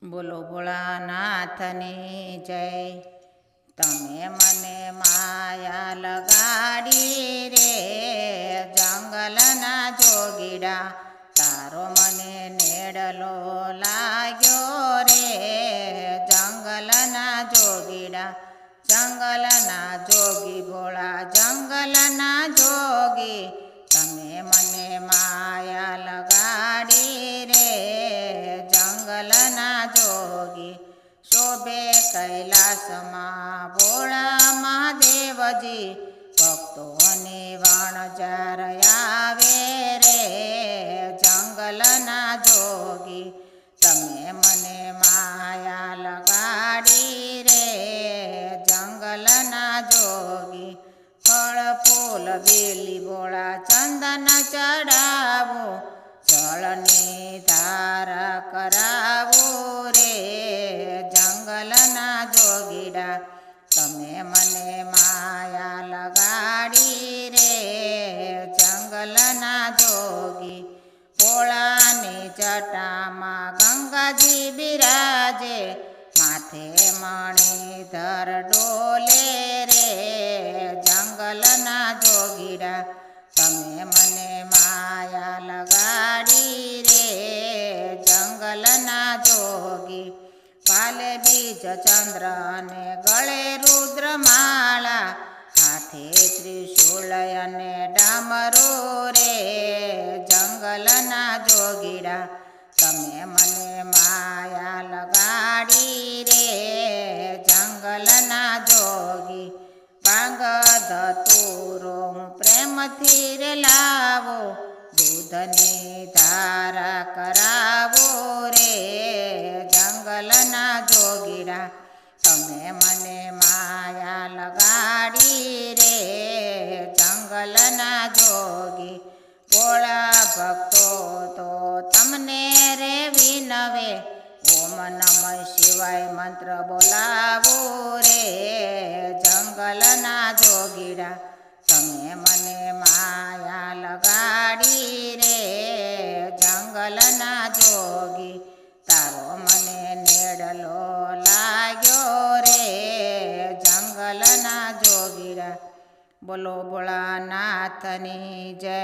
બોલો ભોળાનાથની જય। તમે મને માયા લગાડી રે જંગલના જોગીડા, તારો મને નેડલો લાગ્યો રે જંગલના જોગીડા। જંગલના જોગી ભોળા જંગલના જોગી, તમે મને માયા લગાડી રે જંગલના જોગી। શોભે કૈલાસમાં ભોળા મહાદેવજી, ભક્તોની વણઝાર આવે રે જંગલના જોગી। તમે મને માયા લગાડી રે જંગલના જોગી। ફળ ફૂલ બેલી ભોળા ચંદન ચડાવો, જળની ધાર કરાવો રે જંગલના જોગીડા। તમે મને માયા લગાડી રે જંગલના જોગી। ભોળાની જટામાં ગંગાજી બિરાજે, માથે મણિધર ડોલે રે જંગલના જોગીડા। તમે મને માયા લગાડી રે જંગલના જોગી। કાલે બીજ ચંદ્ર અને ગળે રુદ્રમાળા, હાથે ત્રિશૂળ અને ડામરો રે જંગલના જોગીડા। તમે મને માયા લગાડી રે જંગલના જોગી। ભાંગ ધતુરો પ્રેમથી રે લાવો, દૂધની ધાર કરાવો રે જંગલના જોગીડા। તમે મને માયા લગાડી રે જંગલના જોગી। ભોળા ભક્તો તો તમને રે વિનવે, ઓમ નમઃ શિવાય મંત્ર બોલાવો રે જંગલના જોગીડા। તમે મને માયા લગાડી રે જંગલના જોગી। તારો મને નેડલો લાગ્યો રે જંગલના જોગીડા। બોલો ભોળાનાથની જય।